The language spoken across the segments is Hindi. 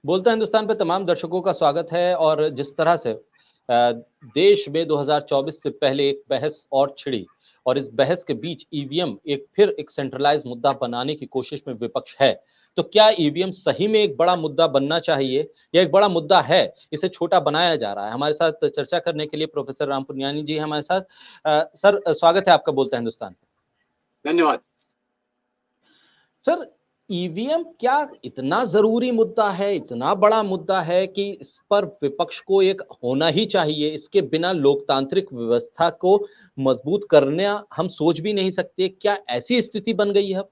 बोलता हिंदुस्तान पे तमाम दर्शकों का स्वागत है। और जिस तरह से देश में 2024 से पहले एक बहस और छिड़ी और इस बहस के बीच ईवीएम एक सेंट्रलाइज मुद्दा बनाने की कोशिश में विपक्ष है। तो क्या ईवीएम सही में एक बड़ा मुद्दा बनना चाहिए या एक बड़ा मुद्दा है, इसे छोटा बनाया जा रहा है? हमारे साथ चर्चा करने के लिए प्रोफेसर राम पुनियानी जी हमारे साथ। सर, स्वागत है आपका बोलता हिंदुस्तान। धन्यवाद। सर, ईवीएम क्या इतना जरूरी मुद्दा है, इतना बड़ा मुद्दा है कि इस पर विपक्ष को एक होना ही चाहिए? इसके बिना लोकतांत्रिक व्यवस्था को मजबूत करना हम सोच भी नहीं सकते। क्या ऐसी स्थिति बन गई है अब?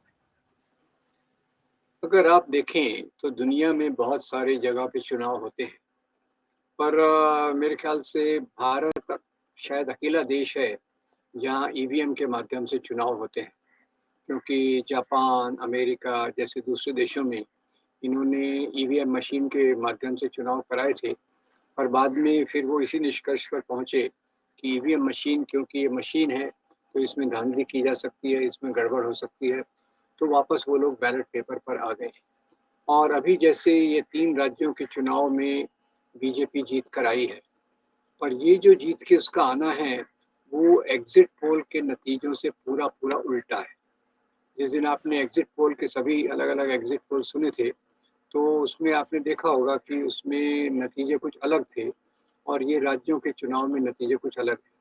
अगर आप देखें तो दुनिया में बहुत सारी जगह पे चुनाव होते हैं, पर मेरे ख्याल से भारत शायद अकेला देश है जहाँ ईवीएम के माध्यम से चुनाव होते हैं। क्योंकि जापान, अमेरिका जैसे दूसरे देशों में इन्होंने ईवीएम मशीन के माध्यम से चुनाव कराए थे, पर बाद में फिर वो इसी निष्कर्ष पर पहुँचे कि ईवीएम मशीन, क्योंकि ये मशीन है तो इसमें धांधली की जा सकती है, इसमें गड़बड़ हो सकती है, तो वापस वो लोग बैलेट पेपर पर आ गए। और अभी जैसे ये 3 राज्यों के चुनाव में बीजेपी जीत कर आई है, पर ये जो जीत के उसका आना है, वो एग्ज़िट पोल के नतीजों से पूरा-पूरा उल्टा है। जिस दिन आपने एग्ज़िट पोल के सभी अलग-अलग एग्ज़िट पोल सुने थे, तो उसमें आपने देखा होगा कि उसमें नतीजे कुछ अलग थे और ये राज्यों के चुनाव में नतीजे कुछ अलग हैं।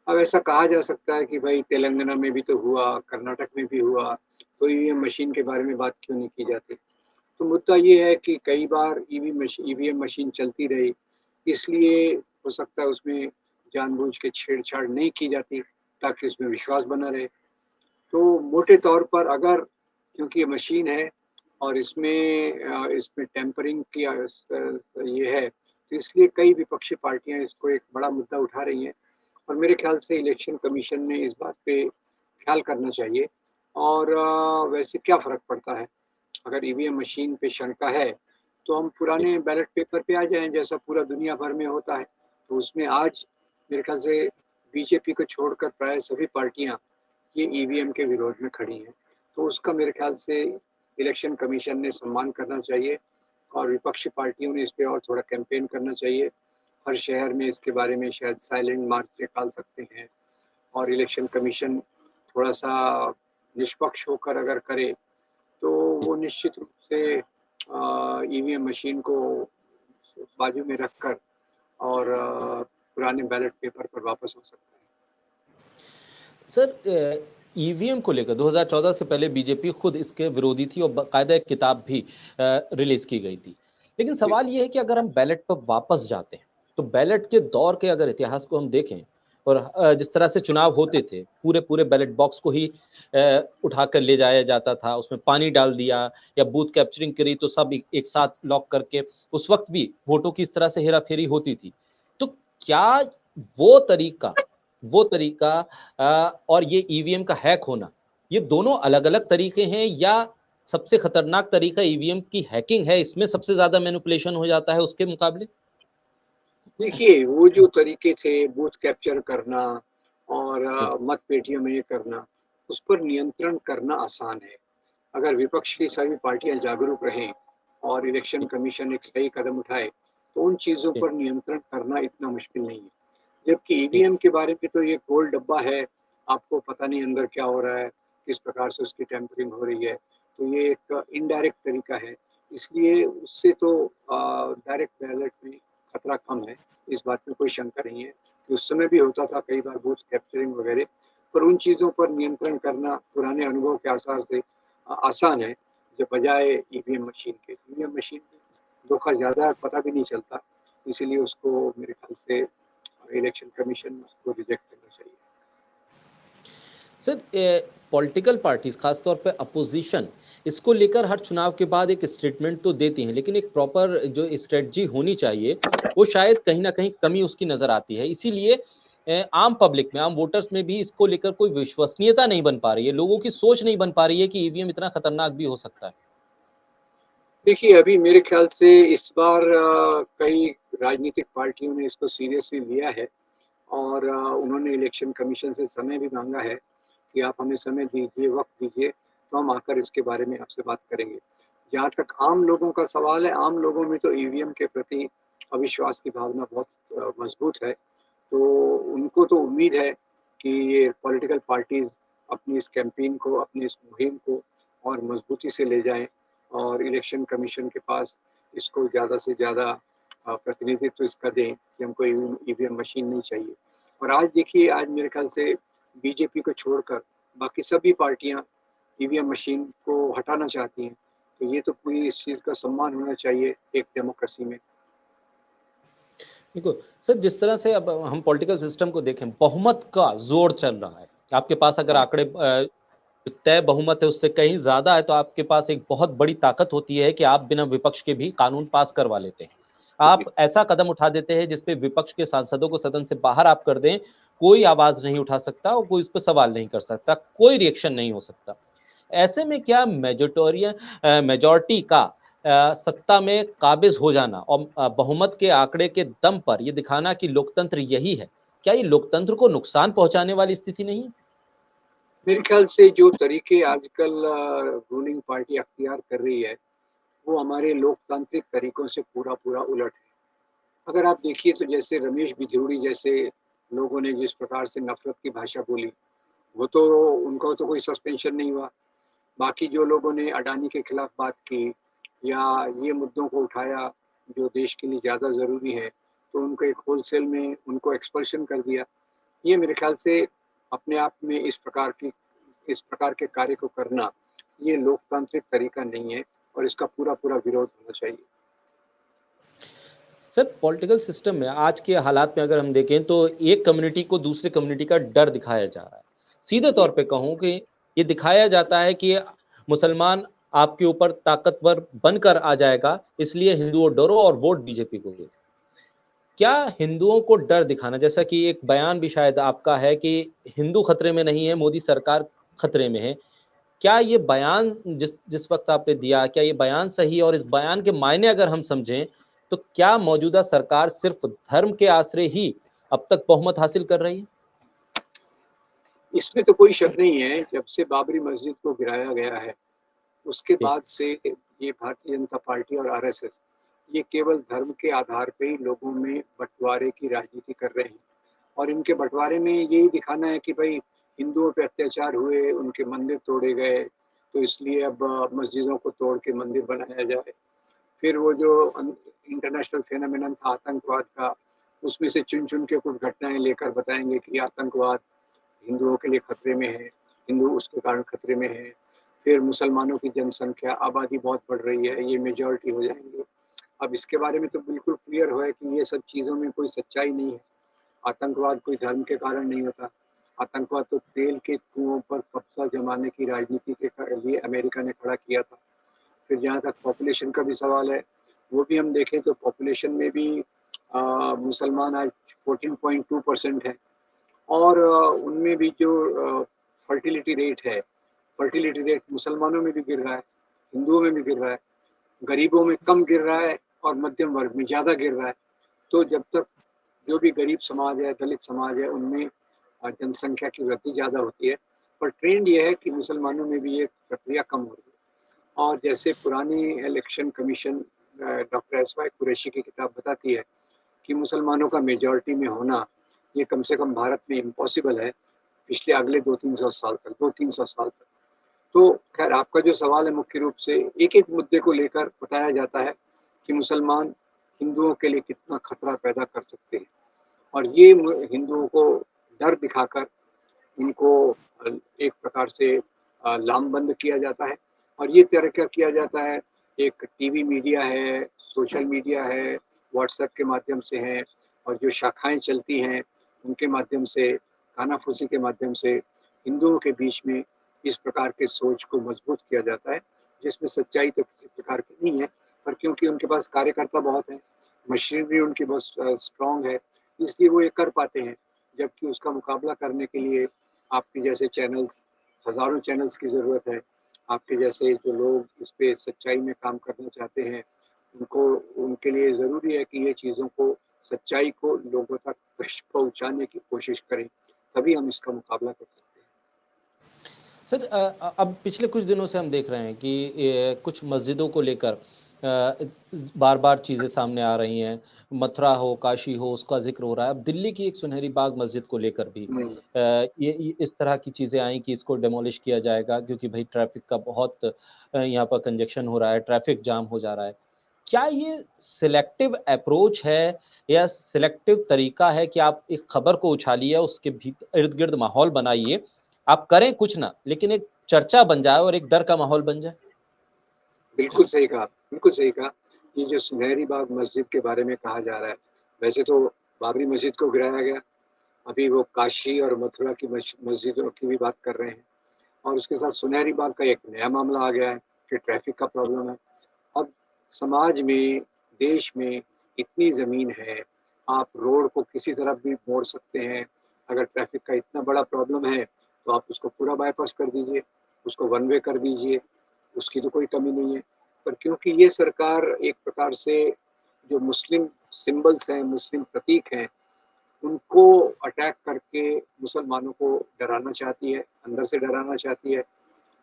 अब ऐसा कहा जा सकता है कि भाई तेलंगाना में भी तो हुआ, कर्नाटक में भी हुआ, तो ईवीएम मशीन के बारे में बात क्यों नहीं की जाती? तो मुद्दा ये है कि कई बार ईवीएम मशीन चलती रही, इसलिए हो सकता है उसमें जानबूझ के छेड़छाड़ नहीं की जाती ताकि उसमें विश्वास बना रहे। तो मोटे तौर पर अगर, क्योंकि ये मशीन है और इसमें टेम्परिंग की ये है, तो इसलिए कई विपक्षी पार्टियाँ इसको एक बड़ा मुद्दा उठा रही हैं और मेरे ख्याल से इलेक्शन कमीशन ने इस बात पे ख्याल करना चाहिए। और वैसे क्या फ़र्क पड़ता है? अगर ईवीएम मशीन पे शंका है, तो हम जी। पुराने बैलेट पेपर पे आ जाएँ जैसा पूरा दुनिया भर में होता है। तो उसमें आज मेरे ख़्याल से बीजेपी को छोड़कर प्राय सभी पार्टियाँ ये ईवीएम के विरोध में खड़ी हैं। तो उसका मेरे ख़्याल से इलेक्शन कमीशन ने सम्मान करना चाहिए और विपक्षी पार्टियों ने इस पे और थोड़ा कैंपेन करना चाहिए। हर शहर में इसके बारे में शायद साइलेंट मार्च निकाल सकते हैं और इलेक्शन कमीशन थोड़ा-सा निष्पक्ष होकर अगर करे, तो वो निश्चित रूप से ईवीएम मशीन को बाजू में रखकर और पुराने बैलेट पेपर पर वापस आ सकता है। सर, ईवीएम को लेकर 2014 से पहले बीजेपी खुद इसके विरोधी थी और बाकायदा एक किताब भी रिलीज की गई थी। लेकिन जी, सवाल ये है कि अगर हम बैलेट पर वापस जाते हैं तो बैलेट के दौर के अगर इतिहास को हम देखें और जिस तरह से चुनाव होते थे, पूरे पूरे बैलेट बॉक्स को ही उठाकर ले जाया जाता था, उसमें पानी डाल दिया या बूथ कैप्चरिंग करी तो सब एक साथ लॉक करके उस वक्त भी वोटों की इस तरह से हेराफेरी होती थी। तो क्या वो तरीका वो तरीका और ये ईवीएम का हैक होना, ये दोनों अलग-अलग तरीके हैं या सबसे खतरनाक तरीका ईवीएम की हैकिंग है, इसमें सबसे ज़्यादा मैनिपुलेशन हो जाता है उसके मुकाबले? देखिए वो जो तरीके थे बूथ कैप्चर करना और जी, मत पेटियों में ये करना, उस पर नियंत्रण करना आसान है। अगर विपक्ष की सभी पार्टियाँ जागरूक रहें और इलेक्शन जी, कमीशन एक सही कदम उठाए, तो उन चीज़ों जी, पर नियंत्रण करना इतना मुश्किल नहीं है। जबकि जी, ईवीएम के बारे में तो ये गोल डब्बा है, आपको पता नहीं अंदर क्या हो रहा है, किस प्रकार से उसकी टेम्परिंग हो रही है, तो ये एक इनडायरेक्ट तरीका है। इसलिए उससे तो डायरेक्ट बैलेट में खतरा कम है, इस बात में कोई शंका नहीं है कि उस समय भी होता था कई बार बूथ कैप्चरिंग वगैरह, पर उन चीज़ों पर नियंत्रण करना पुराने अनुभव के आसार से आसान है, जब बजाय ईवीएम मशीन के। ईवीएम मशीन में धोखा ज़्यादा है, पता भी नहीं चलता, इसीलिए उसको मेरे ख्याल से इलेक्शन कमीशन उसको रिजेक्ट करना चाहिए। सर, पॉलिटिकल पार्टीज खासतौर पे अपोजिशन इसको लेकर हर चुनाव के बाद एक स्टेटमेंट तो देती हैं, लेकिन एक प्रॉपर जो स्ट्रेटजी होनी चाहिए वो शायद कहीं ना कहीं कमी उसकी नजर आती है। इसीलिए आम पब्लिक में, आम वोटर्स में भी इसको लेकर कोई विश्वसनीयता नहीं बन पा रही है, लोगों की सोच नहीं बन पा रही है कि ईवीएम इतना खतरनाक भी हो सकता है। देखिए, अभी मेरे ख्याल से इस बार कई राजनीतिक पार्टियों ने इसको सीरियसली लिया है और उन्होंने इलेक्शन कमीशन से समय भी माँगा है कि आप हमें समय दीजिए, वक़्त दीजिए, तो हम आकर इसके बारे में आपसे बात करेंगे। जहाँ तक आम लोगों का सवाल है, आम लोगों में तो ईवीएम के प्रति अविश्वास की भावना बहुत मजबूत है। तो उनको तो उम्मीद है कि ये पॉलिटिकल पार्टीज़ अपनी इस कैंपेन को, अपनी इस मुहिम को और मजबूती से ले जाएँ और इलेक्शन कमीशन के पास इसको ज़्यादा से ज़्यादा प्रतिनिधित्व इसका दें कि हमको ईवीएम मशीन नहीं चाहिए। और आज देखिए, आज मेरे ख्याल से बीजेपी को छोड़कर बाकी सभी पार्टियाँ ईवीएम मशीन को हटाना चाहती हैं। तो ये तो पूरी इस चीज़ का सम्मान होना चाहिए एक डेमोक्रेसी में। देखो सर, जिस तरह से अब हम पॉलिटिकल सिस्टम को देखें, बहुमत का जोर चल रहा है। आपके पास अगर हाँ, आंकड़े तय बहुमत है उससे कहीं ज्यादा है, तो आपके पास एक बहुत बड़ी ताकत होती है कि आप बिना विपक्ष के भी कानून पास करवा लेते हैं। जी, आप ऐसा कदम उठा देते हैं जिसपे विपक्ष के सांसदों को सदन से बाहर आप कर दें, कोई आवाज नहीं उठा सकता और कोई इस पर सवाल नहीं कर सकता, कोई रिएक्शन नहीं हो सकता। ऐसे में क्या मेजोरिटी का सत्ता में काबिज हो जाना और बहुमत के आंकड़े के दम पर यह दिखाना कि लोकतंत्र यही है, क्या ये लोकतंत्र को नुकसान पहुंचाने वाली स्थिति नहीं है? मेरे ख्याल से जो तरीके आजकल रूलिंग पार्टी अख्तियार कर रही है, वो हमारे लोकतांत्रिक तरीकों से पूरा-पूरा उलट है। अगर आप देखिए तो जैसे रमेश बिधूड़ी जैसे लोगों ने जिस प्रकार से नफ़रत की भाषा बोली, वो तो उनको तो कोई सस्पेंशन नहीं हुआ। बाकी जो लोगों ने अडानी के खिलाफ बात की या ये मुद्दों को उठाया जो देश के लिए ज़्यादा ज़रूरी है, तो उनको एक होलसेल में उनको एक्सपल्शन कर दिया। ये मेरे ख़्याल से अपने आप में इस प्रकार के कार्य को करना, ये लोकतांत्रिक तरीका नहीं है और इसका पूरा-पूरा विरोध होना चाहिए। सर, पॉलिटिकल सिस्टम में आज के हालात में अगर हम देखें तो एक कम्युनिटी को दूसरे कम्युनिटी का डर दिखाया जा रहा है। सीधे जी, तौर पे कहूँ कि ये दिखाया जाता है कि मुसलमान आपके ऊपर ताकतवर बनकर आ जाएगा, इसलिए हिंदुओं डरो और वोट बीजेपी को दो। क्या हिंदुओं को डर दिखाना, जैसा कि एक बयान भी शायद आपका है कि हिंदू खतरे में नहीं है, मोदी सरकार खतरे में है। क्या ये बयान जिस जिस वक़्त आपने दिया, क्या ये बयान सही है? और इस बयान के मायने अगर हम समझें, तो क्या मौजूदा सरकार सिर्फ़ धर्म के आसरे ही अब तक बहुमत हासिल कर रही है? इसमें तो कोई शक नहीं है, जब से बाबरी मस्जिद को गिराया गया है, उसके जी, बाद से ये भारतीय जनता पार्टी और आरएसएस, ये केवल धर्म के आधार पे ही लोगों में बँटवारे की राजनीति कर रहे हैं। और इनके बँटवारे में यही दिखाना है कि भई हिंदुओं पे अत्याचार हुए, उनके मंदिर तोड़े गए, तो इसलिए अब मस्जिदों को तोड़ के मंदिर बनाया जाए। फिर वो जो इंटरनेशनल फेनोमेनन था आतंकवाद का, उसमें से चुन-चुन के कुछ घटनाएँ लेकर बताएँगे कि आतंकवाद हिंदुओं के लिए खतरे में है, हिंदू उसके कारण खतरे में हैं। फिर मुसलमानों की जनसंख्या, आबादी बहुत बढ़ रही है, ये मेजॉरिटी हो जाएँगे। अब इसके बारे में तो बिल्कुल क्लियर है कि ये सब चीज़ों में कोई सच्चाई नहीं है। आतंकवाद कोई धर्म के कारण नहीं होता। आतंकवाद तो तेल के कुओं पर कब्ज़ा जमाने की राजनीति के लिए अमेरिका ने खड़ा किया था। फिर जहाँ तक पॉपुलेशन का भी सवाल है, वो भी हम देखें तो पॉपुलेशन में भी मुसलमान आज 14.2% है और उनमें भी जो फर्टिलिटी रेट है, फर्टिलिटी रेट मुसलमानों में भी गिर रहा है, हिंदुओं में भी गिर रहा है, गरीबों में कम गिर रहा है और मध्यम वर्ग में ज़्यादा गिर रहा है। तो जब तक जो भी गरीब समाज है, दलित समाज है, उनमें जनसंख्या की वृद्धि ज़्यादा होती है। पर ट्रेंड ये है कि मुसलमानों में भी ये प्रक्रिया कम हो रही है। और जैसे पुरानी election commission doctor S Y Quraishi की किताब बताती है कि मुसलमानों का मेजॉरिटी में होना, ये कम से कम भारत में इम्पॉसिबल है, पिछले अगले 2-300 साल तक, 2-300 साल तक। तो ख़ैर आपका जो सवाल है मुख्य रूप से एक-एक मुद्दे को लेकर बताया जाता है कि मुसलमान हिंदुओं के लिए कितना खतरा पैदा कर सकते हैं और ये हिंदुओं को डर दिखाकर उनको एक प्रकार से लामबंद किया जाता है और ये तरीका किया जाता है, एक टीवी मीडिया है, सोशल मीडिया है, व्हाट्सएप के माध्यम से है और जो शाखाएँ चलती हैं, उनके माध्यम से, कानाफूसी के माध्यम से हिंदुओं के बीच में इस प्रकार के सोच को मजबूत किया जाता है, जिसमें सच्चाई तो किसी प्रकार की नहीं है, पर क्योंकि उनके पास कार्यकर्ता बहुत हैं, मशीनरी उनकी बहुत स्ट्रॉन्ग है, इसलिए वो ये कर पाते हैं। जबकि उसका मुकाबला करने के लिए आपके जैसे चैनल्स, हज़ारों चैनल्स की ज़रूरत है। आपके जैसे जो लोग इस पे सच्चाई में काम करना चाहते हैं, उनको उनके लिए ज़रूरी है कि ये चीज़ों को सच्चाई को लोगों तक पहुँचाने की कोशिश करें, तभी हम इसका मुकाबला कर सकते हैं। सर अब पिछले कुछ दिनों से हम देख रहे हैं कि कुछ मस्जिदों को लेकर बार-बार चीज़ें सामने आ रही हैं। मथुरा हो, काशी हो, उसका ज़िक्र हो रहा है। अब दिल्ली की एक सुनहरी बाग मस्जिद को लेकर भी हुँ। ये इस तरह की चीज़ें आई कि इसको डेमोलिश किया जाएगा क्योंकि भई ट्रैफ़िक का बहुत यहाँ पर कंजेशन हो रहा है, ट्रैफ़िक जाम हो जा रहा है। क्या ये सिलेक्टिव अप्रोच है या सिलेक्टिव तरीका है कि आप एक खबर को उछालिए, उसके इर्द-गिर्द माहौल बनाइए, आप करें कुछ ना, लेकिन एक चर्चा बन जाए और एक डर का माहौल बन जाए? बिल्कुल सही कहा, बिल्कुल सही कहा। ये जो सुनहरी बाग मस्जिद के बारे में कहा जा रहा है, वैसे तो बाबरी मस्जिद को गिराया गया, अभी वो काशी और मथुरा की मस्जिदों की भी बात कर रहे हैं और उसके साथ सुनहरी बाग का एक नया मामला आ गया है कि ट्रैफ़िक का प्रॉब्लम है। अब समाज में, देश में इतनी ज़मीन है, आप रोड को किसी तरफ भी मोड़ सकते हैं। अगर ट्रैफ़िक का इतना बड़ा प्रॉब्लम है, तो आप उसको पूरा बायपास कर दीजिए, उसको वन वे कर दीजिए, उसकी तो कोई कमी नहीं है। पर क्योंकि ये सरकार एक प्रकार से जो मुस्लिम सिम्बल्स हैं, मुस्लिम प्रतीक हैं, उनको अटैक करके मुसलमानों को डराना चाहती है, अंदर से डराना चाहती है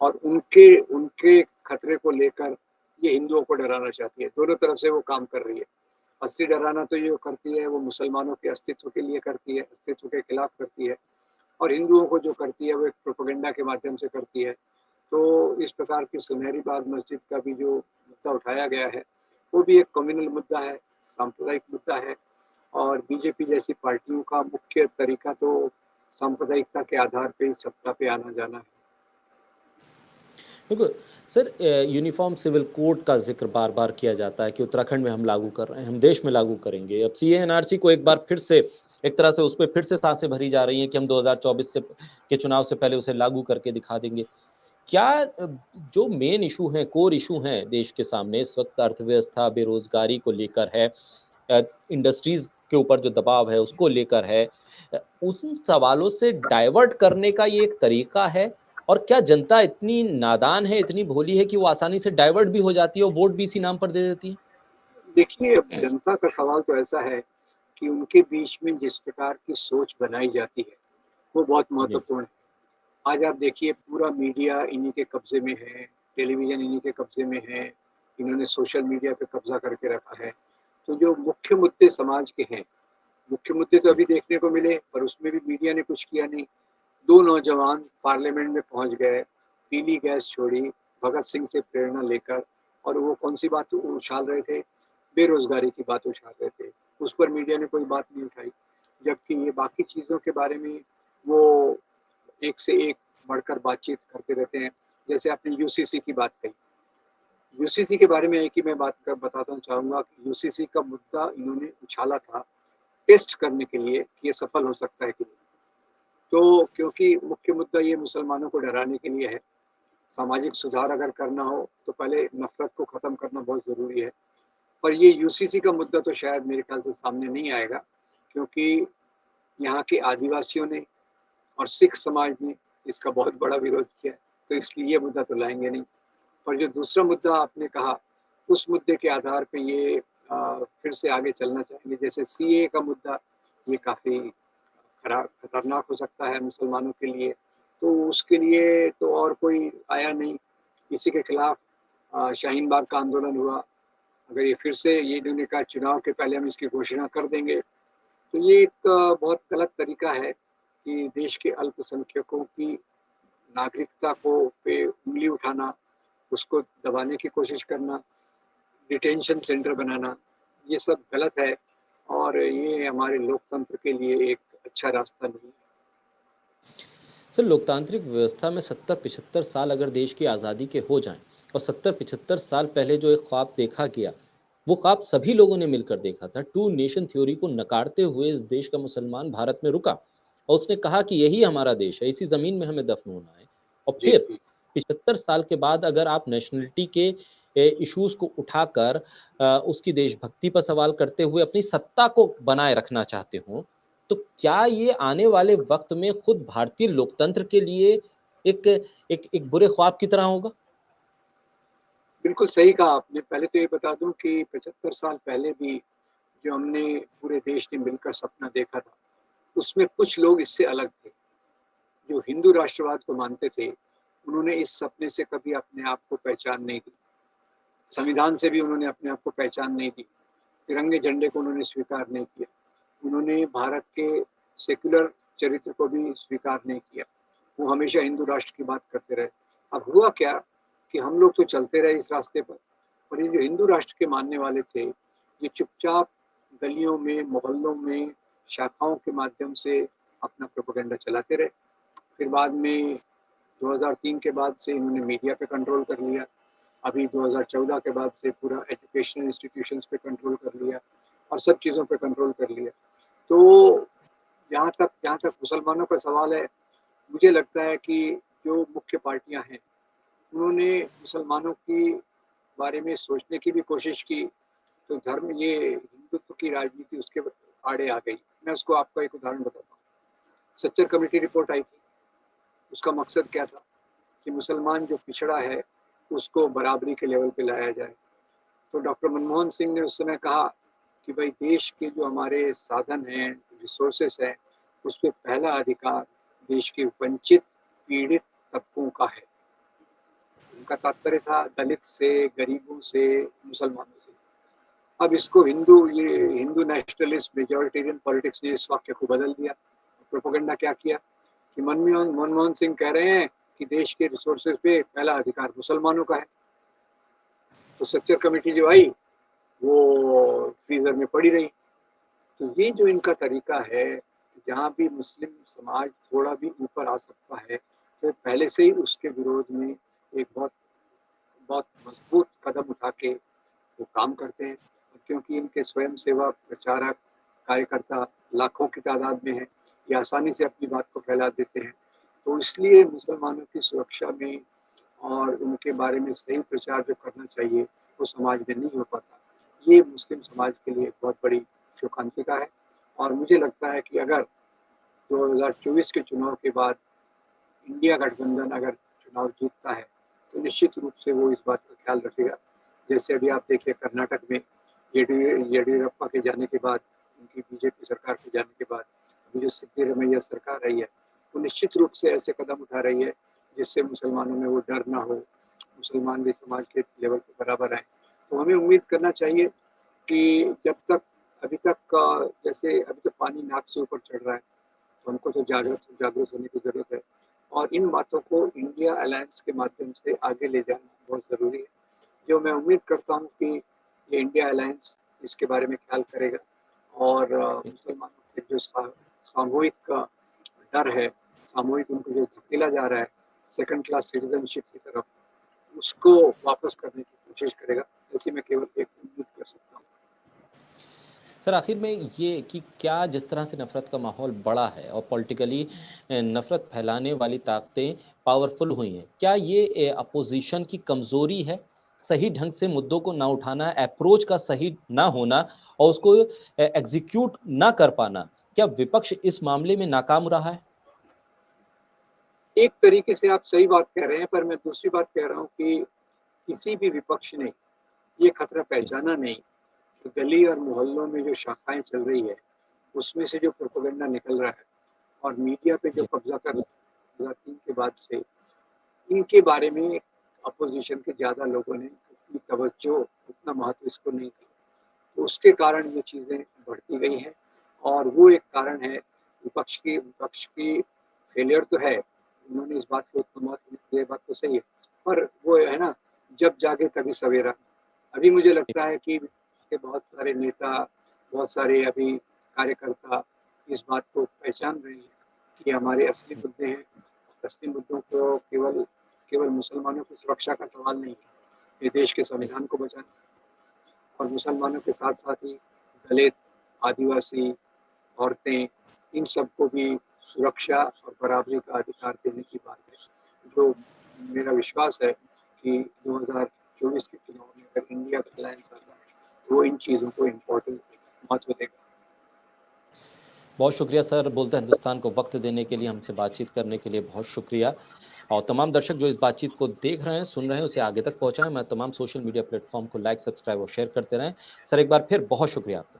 और उनके उनके खतरे को लेकर ये हिंदुओं को डराना चाहती है। दोनों तरफ से वो काम कर रही है। असली डराना तो ये करती है, वो मुसलमानों के अस्तित्व के लिए करती है, अस्तित्व के खिलाफ करती है और हिंदुओं को जो करती है, वो एक प्रोपेगेंडा के माध्यम से करती है। तो इस प्रकार की सुनहरी बाग मस्जिद का भी जो मुद्दा उठाया गया है, वो भी एक कम्युनल मुद्दा है, सांप्रदायिक मुद्दा है और बीजेपी जैसी पार्टियों का मुख्य तरीका तो सांप्रदायिकता के आधार पे ही सत्ता पे आना-जाना है। बिल्कुल। सर यूनिफ़ॉर्म सिविल कोड का ज़िक्र बार-बार किया जाता है कि उत्तराखंड में हम लागू कर रहे हैं, हम देश में लागू करेंगे। अब सीएएनआरसी को एक बार फिर से एक तरह से उसपे फिर से साँसें भरी जा रही हैं कि हम 2024 से के चुनाव से पहले उसे लागू करके दिखा देंगे। क्या जो मेन इश्यू हैं, कोर इश्यू हैं देश के सामने इस वक़्त अर्थव्यवस्था, बेरोज़गारी को लेकर है इंडस्ट्रीज़ के ऊपर जो दबाव है उसको लेकर है उन सवालों से डाइवर्ट करने का ये एक तरीका है? और क्या जनता इतनी नादान है, इतनी भोली है कि वो आसानी से डाइवर्ट भी हो जाती है और वोट भी इसी नाम पर दे देती है? देखिए, अब जनता का सवाल तो ऐसा है कि उनके बीच में जिस प्रकार की सोच बनाई जाती है, वो बहुत जी, महत्वपूर्ण है। आज आप देखिए पूरा मीडिया इन्हीं के कब्ज़े में है, टेलीविज़न इन्हीं के कब्ज़े में है, इन्होंने सोशल मीडिया पे कब्ज़ा करके रखा है। तो जो मुख्य मुद्दे समाज के हैं, मुख्य मुद्दे तो जी। अभी देखने को मिले, पर उसमें भी मीडिया ने कुछ किया नहीं। 2 नौजवान पार्लियामेंट में पहुँच गए, पीली गैस छोड़ी, भगत सिंह से प्रेरणा लेकर और वो कौन-सी बात उछाल रहे थे? बेरोज़गारी की बात उछाल रहे थे। उस पर मीडिया ने कोई बात नहीं उठाई। जबकि ये बाकी चीज़ों के बारे में वो एक से एक बढ़कर बातचीत करते रहते हैं। जैसे आपने यूसीसी की बात कही। यूसीसी के बारे में एक ही मैं बात बताना चाहूँगा कि यूसीसी का मुद्दा इन्होंने उछाला था, टेस्ट करने के लिए कि ये सफल हो सकता है कि नहीं। तो क्योंकि मुख्य मुद्दा ये मुसलमानों को डराने के लिए है, सामाजिक सुधार अगर करना हो, तो पहले नफ़रत को ख़त्म करना बहुत ज़रूरी है। पर ये यूसीसी का मुद्दा तो शायद मेरे ख़्याल से सामने नहीं आएगा, क्योंकि यहाँ के आदिवासियों ने और सिख समाज ने इसका बहुत बड़ा विरोध किया है, तो इसलिए ये मुद्दा तो लाएँगे नहीं। पर जो दूसरा मुद्दा आपने कहा, उस मुद्दे के आधार पे ये फिर से आगे चलना चाहेंगे। जैसे सीएए का मुद्दा, ये काफ़ी खतरनाक हो सकता है मुसलमानों के लिए, तो उसके लिए तो और कोई आया नहीं। इसी के खिलाफ शाहीन बाग का आंदोलन हुआ। अगर ये फिर से ये इन्होंने कहा चुनाव के पहले हम इसकी घोषणा कर देंगे, तो ये एक बहुत गलत तरीका है कि देश के अल्पसंख्यकों की नागरिकता को पे उँगली उठाना, उसको दबाने की कोशिश करना, डिटेंशन सेंटर बनाना, ये सब गलत है और ये हमारे लोकतंत्र के लिए एक अच्छा रास्ता नहीं है। सर लोकतांत्रिक व्यवस्था में 70-75 साल अगर देश की आज़ादी के हो जाएँ और 70-75 साल पहले जो एक ख्वाब देखा गया, वो ख्वाब सभी लोगों ने मिलकर देखा था। टू नेशन थ्योरी को नकारते हुए इस देश का मुसलमान भारत में रुका और उसने कहा कि यही हमारा देश है, इसी ज़मीन में हमें दफ़न होना है। और जी, फिर जी। 75 साल के बाद अगर आप नेशनलिटी के इश्यूज़ को उठाकर उसकी देशभक्ति पर सवाल करते हुए अपनी सत्ता को बनाए रखना चाहते हो, तो क्या ये आने वाले वक़्त में खुद भारतीय लोकतंत्र के लिए एक एक एक बुरे ख्वाब की तरह होगा? बिल्कुल सही कहा आपने। पहले तो ये बता दूँ कि 75 साल पहले भी जो हमने पूरे देश ने मिलकर सपना देखा था, उसमें कुछ लोग इससे अलग थे। जो हिंदू राष्ट्रवाद को मानते थे, उन्होंने इस सपने से कभी अपने आप को पहचान नहीं दी। संविधान से भी उन्होंने अपने आप को पहचान नहीं दी। तिरंगे झंडे को उन्होंने स्वीकार नहीं किया। उन्होंने भारत के सेक्युलर चरित्र को भी स्वीकार नहीं किया। वो हमेशा हिंदू राष्ट्र की बात करते रहे। अब हुआ क्या कि हम लोग तो चलते रहे इस रास्ते पर ये जो हिंदू राष्ट्र के मानने वाले थे, ये चुपचाप गलियों में, मोहल्लों में, शाखाओं के माध्यम से अपना प्रोपेगेंडा चलाते रहे। फिर बाद में 2003 के बाद से इन्होंने मीडिया पे कंट्रोल कर लिया। अभी 2014 के बाद से पूरा एजुकेशनल इंस्टीट्यूशंस पे कंट्रोल कर लिया और सब चीज़ों पे कंट्रोल कर लिया। तो जहाँ तक मुसलमानों का सवाल है, मुझे लगता है कि जो मुख्य पार्टियाँ हैं, उन्होंने मुसलमानों के बारे में सोचने की भी कोशिश की, तो धर्म ये हिंदुत्व की राजनीति उसके आड़े आ गई। मैं उसको आपको एक उदाहरण बताता हूँ। सच्चर कमेटी रिपोर्ट आई थी, उसका मकसद क्या था कि मुसलमान जो पिछड़ा है, उसको बराबरी के लेवल पे लाया जाए। तो डॉक्टर मनमोहन सिंह ने उस समय कहा कि भाई देश के जो हमारे साधन हैं, रिसोर्सेस हैं, उस पे पहला अधिकार देश के वंचित, पीड़ित तबकों का है। उनका तात्पर्य था दलित से, गरीबों से, मुसलमानों से। अब इसको ये हिंदू नेशनलिस्ट मेजॉरिटेरियन पॉलिटिक्स ने इस वाक्य को बदल दिया। प्रोपेगेंडा क्या किया कि मनमोहन सिंह कह रहे हैं कि देश के रिसोर्सेज पे पहला अधिकार मुसलमानों का है। तो सच्चर कमेटी जो आई वो फ्रीजर में पड़ी रही। तो ये जो इनका तरीका है, जहाँ भी मुस्लिम समाज थोड़ा भी ऊपर आ सकता है, तो पहले से ही उसके विरोध में एक बहुत बहुत मजबूत कदम उठा के वो काम करते हैं। क्योंकि इनके स्वयं सेवक, प्रचारक, कार्यकर्ता लाखों की तादाद में हैं, ये आसानी से अपनी बात को फैला देते हैं। तो इसलिए मुसलमानों की सुरक्षा में और उनके बारे में सही प्रचार जो करना चाहिए, वो समाज में नहीं हो पाता। ये मुस्लिम समाज के लिए एक बहुत बड़ी शोकांतिका है और मुझे लगता है कि अगर 2024 के चुनाव के बाद इंडिया गठबंधन अगर चुनाव जीतता है, तो निश्चित रूप से वो इस बात का ख्याल रखेगा। जैसे अभी आप देखिए कर्नाटक में येडियुरप्पा के जाने के बाद, उनकी बीजेपी सरकार के जाने के बाद अभी जो सिद्धिरमैया सरकार आई है, वो निश्चित रूप से ऐसे कदम उठा रही है जिससे मुसलमानों में वो डर ना हो, मुसलमान भी समाज के लेवल पर बराबर आए। तो हमें उम्मीद करना चाहिए कि जब तक अभी तक जैसे अभी तो पानी नाक से ऊपर चढ़ रहा है, तो हमको तो जागरूक होने की ज़रूरत है और इन बातों को इंडिया अलायंस के माध्यम से आगे ले जाना बहुत ज़रूरी है। जो मैं उम्मीद करता हूँ कि ये इंडिया अलायंस इसके बारे में ख्याल करेगा और मुसलमानों के जो सामूहिक डर है, सामूहिक उनको जो धकेला जा रहा है सेकंड क्लास सिटीजनशिप की तरफ, उसको वापस करने की कोशिश करेगा। ऐसी मैं केवल एक उम्मीद कर सकता हूँ। सर आखिर में ये कि क्या जिस तरह से नफ़रत का माहौल बढ़ा है और पॉलिटिकली नफ़रत फैलाने वाली ताकतें पावरफुल हुई हैं, क्या ये अपोजिशन की कमज़ोरी है? सही ढंग से मुद्दों को ना उठाना, अप्रोच का सही ना होना और उसको एग्ज़ीक्यूट ना कर पाना, क्या विपक्ष इस मामले में नाकाम रहा है? एक तरीके से आप सही बात कह रहे हैं, पर मैं दूसरी बात कह रहा हूँ कि किसी भी विपक्ष ने ये खतरा जी, पहचाना नहीं कि गली और मोहल्लों में जो शाखाएं चल रही है, उसमें से जो प्रोपेगेंडा निकल रहा है और मीडिया पे जो जी, कब्जा कर 2003 के बाद से, इनके बारे में अपोजिशन के ज़्यादा लोगों ने उतनी तवज्जो, उतना महत्व इसको नहीं दिया। तो उसके कारण ये चीज़ें बढ़ती गई हैं और वो एक कारण है विपक्ष की फेलियर तो है। उन्होंने इस बात को उतना महत्व नहीं दिया, ये बात तो सही है। पर वो है ना, जब जागे तभी सवेरा। अभी मुझे जी। लगता है कि के बहुत सारे नेता, बहुत सारे अभी कार्यकर्ता इस बात को पहचान रहे हैं कि हमारे असली मुद्दे हैं। असली मुद्दों को केवल केवल मुसलमानों की सुरक्षा का सवाल नहीं है, ये देश के जी। संविधान को बचाना और मुसलमानों के साथ-साथ ही दलित, आदिवासी, औरतें, इन सबको भी सुरक्षा और बराबरी का अधिकार देने की बात है। जो मेरा विश्वास है कि 2024 के चुनाव में अगर इंडिया का अलायंस आता है, तो वो इन चीज़ों को इम्पोर्टेंट महत्व देगा। बहुत शुक्रिया सर, बोलते हिंदुस्तान को वक़्त देने के लिए, हमसे बातचीत करने के लिए बहुत शुक्रिया। और तमाम दर्शक जो इस बातचीत को देख रहे हैं, सुन रहे हैं, उसे आगे तक पहुँचाएँ। मैं तमाम सोशल मीडिया प्लेटफ़ॉर्म को लाइक, सब्सक्राइब और शेयर करते रहें। सर एक बार फिर बहुत शुक्रिया आपका।